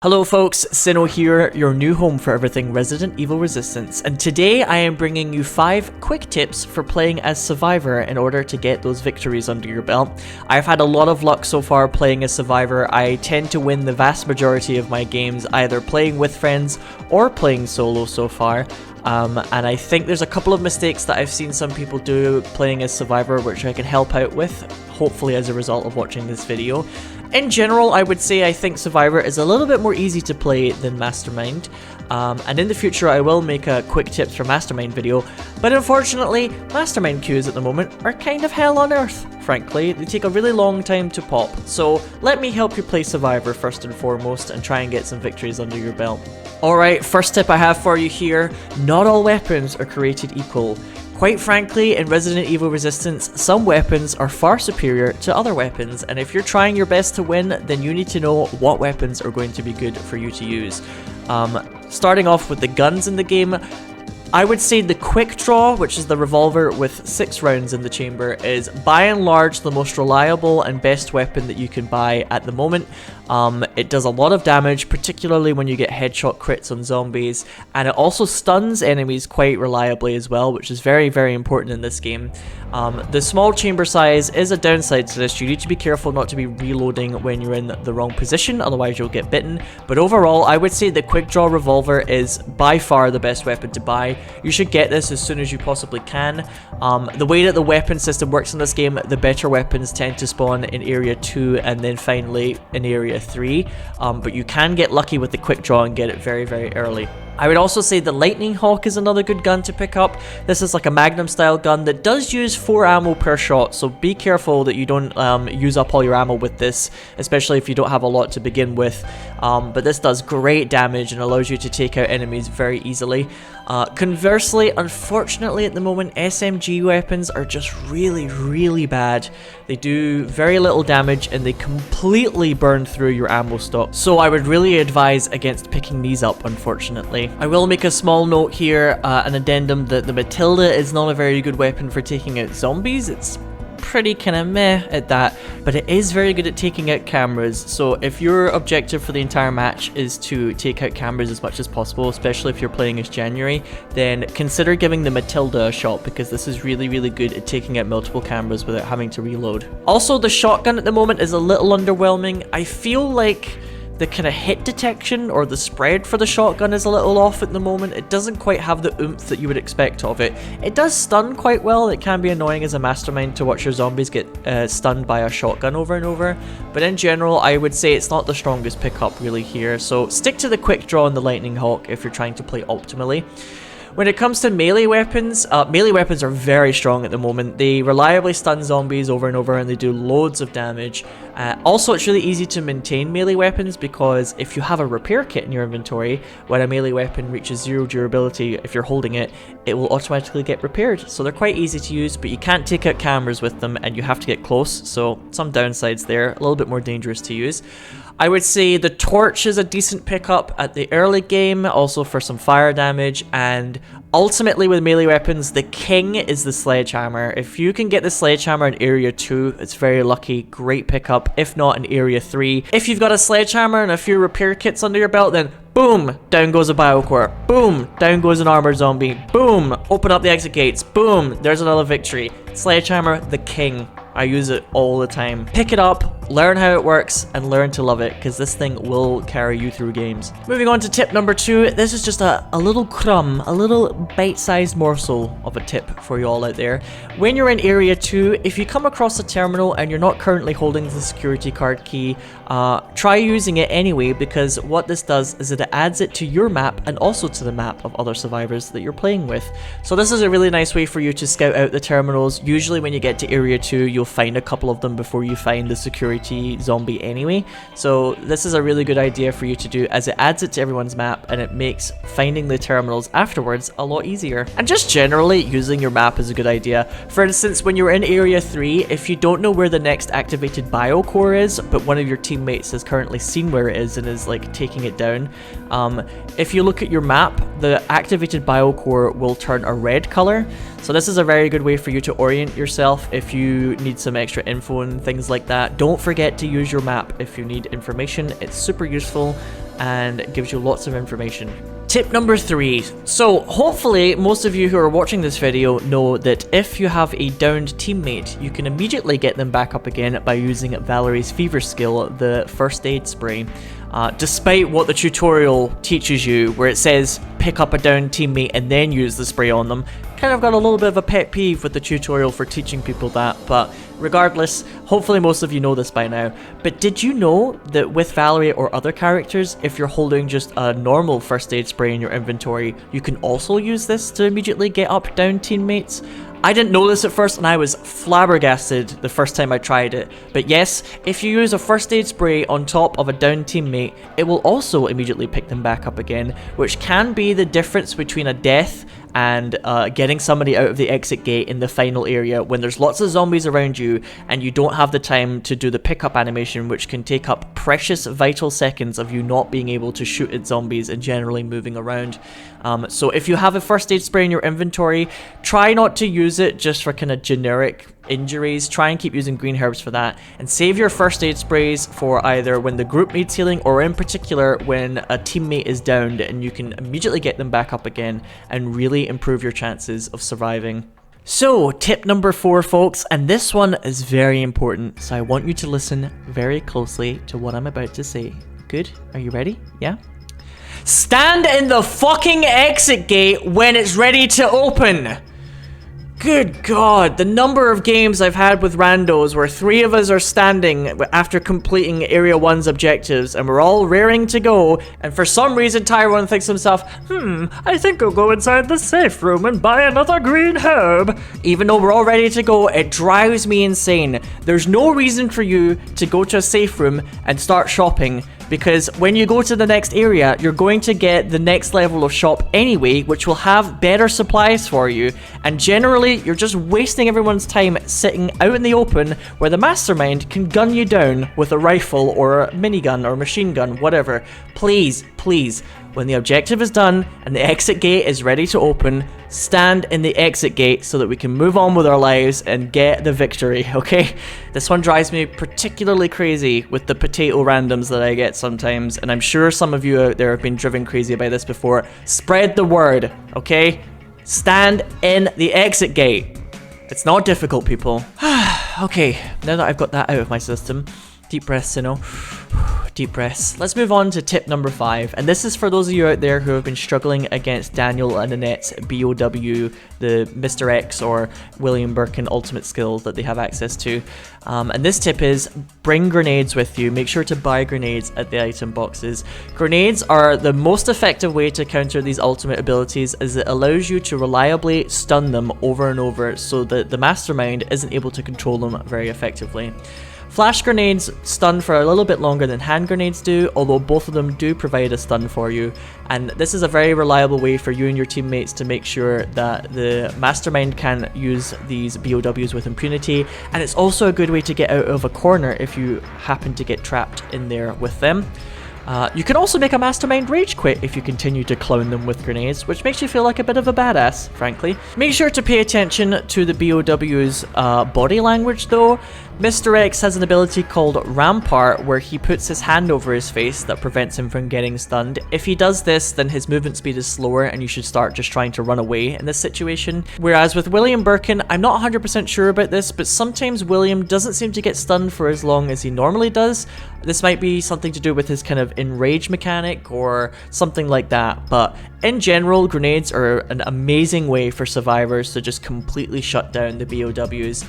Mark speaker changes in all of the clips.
Speaker 1: Hello folks, Sinow here, your new home for everything Resident Evil Resistance, and today I am bringing you 5 quick tips for playing as Survivor in order to get those victories under your belt. I've had a lot of luck so far playing as Survivor. I tend to win the vast majority of my games either playing with friends or playing solo so far. And I think there's a couple of mistakes that I've seen some people do playing as Survivor which I can help out with, hopefully as a result of watching this video. In general, I would say I think Survivor is a little bit more easy to play than Mastermind, and in the future I will make a quick tips for Mastermind video, but unfortunately Mastermind queues at the moment are kind of hell on earth, frankly. They take a really long time to pop, so let me help you play Survivor first and foremost and try and get some victories under your belt. Alright, first tip I have for you here, not all weapons are created equal. Quite frankly, in Resident Evil Resistance, some weapons are far superior to other weapons, and if you're trying your best to win, then you need to know what weapons are going to be good for you to use. Starting off with the guns in the game, I would say the quick draw, which is the revolver with 6 rounds in the chamber, is by and large the most reliable and best weapon that you can buy at the moment. It does a lot of damage, particularly when you get headshot crits on zombies, and it also stuns enemies quite reliably as well, which is very, very important in this game. The small chamber size is a downside to this. You need to be careful not to be reloading when you're in the wrong position, otherwise you'll get bitten. But overall, I would say the quick draw revolver is by far the best weapon to buy. You should get this as soon as you possibly can. The way that the weapon system works in this game, the better weapons tend to spawn in Area 2 and then finally in Area 3, but you can get lucky with the quick draw and get it very, very early. I would also say the Lightning Hawk is another good gun to pick up. This is like a Magnum style gun that does use 4 ammo per shot, so be careful that you don't use up all your ammo with this, especially if you don't have a lot to begin with. But this does great damage and allows you to take out enemies very easily. Conversely, unfortunately at the moment, SMG weapons are just really, really bad. They do very little damage and they completely burn through your ammo stock. So I would really advise against picking these up, unfortunately. I will make a small note here, an addendum, that the Matilda is not a very good weapon for taking out zombies. It's pretty kind of meh at that, but it is very good at taking out cameras. So if your objective for the entire match is to take out cameras as much as possible, especially if you're playing as January, then consider giving the Matilda a shot, because this is really, really good at taking out multiple cameras without having to reload. Also, the shotgun at the moment is a little underwhelming. I feel like the kind of hit detection or the spread for the shotgun is a little off at the moment. It doesn't quite have the oomph that you would expect of it. It does stun quite well. It can be annoying as a mastermind to watch your zombies get stunned by a shotgun over and over, but in general I would say it's not the strongest pickup really here, so stick to the quick draw and the Lightning Hawk if you're trying to play optimally. When it comes to melee weapons are very strong at the moment. They reliably stun zombies over and over and they do loads of damage. Also, it's really easy to maintain melee weapons because if you have a repair kit in your inventory, when a melee weapon reaches 0 durability, if you're holding it, it will automatically get repaired. So they're quite easy to use, but you can't take out cameras with them and you have to get close, so some downsides there, a little bit more dangerous to use. I would say the torch is a decent pickup at the early game, also for some fire damage, and ultimately with melee weapons, the king is the sledgehammer. If you can get the sledgehammer in Area 2, it's very lucky, great pickup, if not in Area 3. If you've got a sledgehammer and a few repair kits under your belt, then boom, down goes a biocore, boom, down goes an armored zombie, boom, open up the exit gates, boom, there's another victory. Sledgehammer, the king. I use it all the time. Pick it up, learn how it works, and learn to love it, because this thing will carry you through games. Moving on to tip number 2, this is just a little crumb, a little bite-sized morsel of a tip for you all out there. When you're in Area 2, if you come across a terminal and you're not currently holding the security card key, try using it anyway, because what this does is that it adds it to your map and also to the map of other survivors that you're playing with. So this is a really nice way for you to scout out the terminals. Usually when you get to Area 2, you'll find a couple of them before you find the security zombie anyway. So this is a really good idea for you to do, as it adds it to everyone's map and it makes finding the terminals afterwards a lot easier. And just generally, using your map is a good idea. For instance, when you're in Area 3, if you don't know where the next activated biocore is, but one of your teammates has currently seen where it is and is like taking it down, if you look at your map, the activated biocore will turn a red color. So this is a very good way for you to orient yourself if you need some extra info and things like that. Don't forget to use your map if you need information. It's super useful. and it gives you lots of information. Tip number 3. So hopefully most of you who are watching this video know that if you have a downed teammate, you can immediately get them back up again by using Valerie's fever skill, the first aid spray. Despite what the tutorial teaches you, where it says pick up a downed teammate and then use the spray on them, kind of got a little bit of a pet peeve with the tutorial for teaching people that, but regardless, hopefully most of you know this by now. But did you know that with Valerie or other characters, if you're holding just a normal first aid spray in your inventory, you can also use this to immediately get up down teammates? I didn't know this at first and I was flabbergasted the first time I tried it. But yes, if you use a first aid spray on top of a downed teammate, it will also immediately pick them back up again, which can be the difference between a death and getting somebody out of the exit gate in the final area when there's lots of zombies around you and you don't have the time to do the pickup animation, which can take up precious vital seconds of you not being able to shoot at zombies and generally moving around. So if you have a first aid spray in your inventory, try not to use it just for kind of generic injuries. Try and keep using green herbs for that, and save your first aid sprays for either when the group needs healing or in particular when a teammate is downed and you can immediately get them back up again and really improve your chances of surviving. So tip number 4, folks, and this one is very important, so I want you to listen very closely to what I'm about to say. Good? Are you ready? Yeah? Stand in the fucking exit gate when it's ready to open! Good God, the number of games I've had with randos where 3 of us are standing after completing Area 1's objectives and we're all raring to go, and for some reason Tyrone thinks to himself, I think I'll go inside the safe room and buy another green herb. Even though we're all ready to go, it drives me insane. There's no reason for you to go to a safe room and start shopping, because when you go to the next area, you're going to get the next level of shop anyway, which will have better supplies for you, and generally you're just wasting everyone's time sitting out in the open where the mastermind can gun you down with a rifle or a minigun or machine gun, whatever. Please, please, when the objective is done and the exit gate is ready to open, stand in the exit gate so that we can move on with our lives and get the victory, okay? This one drives me particularly crazy with the potato randoms that I get sometimes, and I'm sure some of you out there have been driven crazy by this before. Spread the word, okay? Stand in the exit gate. It's not difficult, people. Okay, now that I've got that out of my system, deep breaths, Sinow. Deep breaths. Let's move on to tip number 5, and this is for those of you out there who have been struggling against Daniel and Annette's B.O.W, the Mr. X or William Birkin ultimate skill that they have access to. And this tip is bring grenades with you. Make sure to buy grenades at the item boxes. Grenades are the most effective way to counter these ultimate abilities, as it allows you to reliably stun them over and over so that the mastermind isn't able to control them very effectively. Flash grenades stun for a little bit longer than hand grenades do, although both of them do provide a stun for you, and this is a very reliable way for you and your teammates to make sure that the mastermind can use these B.O.Ws with impunity, and it's also a good way to get out of a corner if you happen to get trapped in there with them. You can also make a mastermind rage quit if you continue to clown them with grenades, which makes you feel like a bit of a badass, frankly. Make sure to pay attention to the B.O.W's body language though. Mr. X has an ability called Rampart, where he puts his hand over his face that prevents him from getting stunned. If he does this, then his movement speed is slower and you should start just trying to run away in this situation. Whereas with William Birkin, I'm not 100% sure about this, but sometimes William doesn't seem to get stunned for as long as he normally does. This might be something to do with his kind of enrage mechanic or something like that, but in general, grenades are an amazing way for survivors to just completely shut down the B.O.Ws.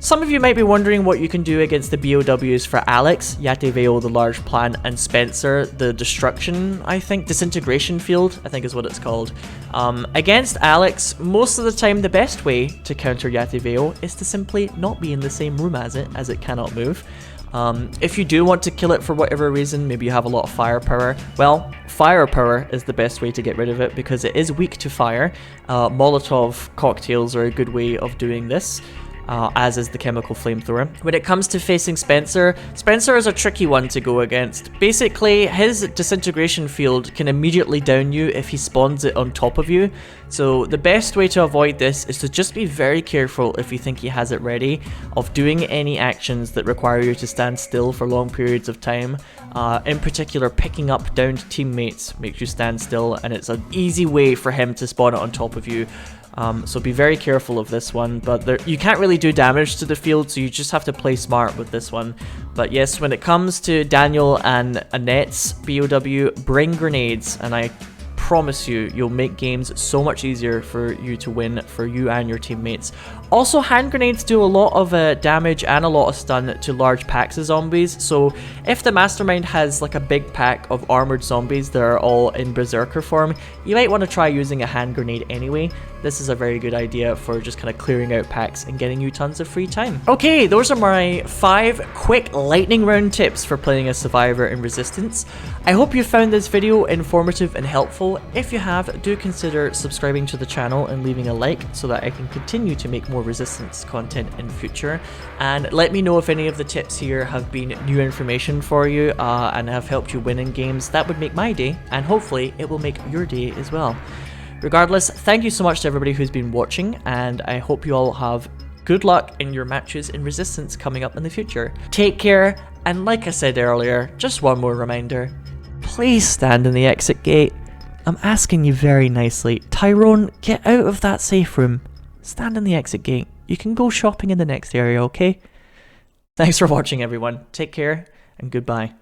Speaker 1: Some of you might be wondering what you can do against the B.O.Ws for Alex, Yateveo the large plant, and Spencer the disintegration field, I think is what it's called. Against Alex, most of the time the best way to counter Yateveo is to simply not be in the same room as it cannot move. If you do want to kill it for whatever reason, maybe you have a lot of firepower, well, firepower is the best way to get rid of it because it is weak to fire. Molotov cocktails are a good way of doing this. as is the chemical flamethrower. When it comes to facing Spencer, Spencer is a tricky one to go against. Basically, his disintegration field can immediately down you if he spawns it on top of you. So the best way to avoid this is to just be very careful if you think he has it ready of doing any actions that require you to stand still for long periods of time. In particular, picking up downed teammates makes you stand still, and it's an easy way for him to spawn it on top of you. So be very careful of this one, but you can't really do damage to the field, so you just have to play smart with this one. But yes, when it comes to Daniel and Annette's B.O.W, bring grenades, and I promise you, you'll make games so much easier for you to win, for you and your teammates. Also, hand grenades do a lot of damage and a lot of stun to large packs of zombies, so if the mastermind has like a big pack of armored zombies that are all in berserker form, you might want to try using a hand grenade anyway. This is a very good idea for just kind of clearing out packs and getting you tons of free time. Okay, those are my 5 quick lightning round tips for playing as Survivor in Resistance. I hope you found this video informative and helpful. If you have, do consider subscribing to the channel and leaving a like so that I can continue to make more Resistance content in future. And let me know if any of the tips here have been new information for you and have helped you win in games. That would make my day, and hopefully it will make your day as well. Regardless, thank you so much to everybody who's been watching, and I hope you all have good luck in your matches in Resistance coming up in the future. Take care, and like I said earlier, just one more reminder, please stand in the exit gate. I'm asking you very nicely. Tyrone, get out of that safe room. Stand in the exit gate. You can go shopping in the next area, okay? Thanks for watching, everyone. Take care, and goodbye.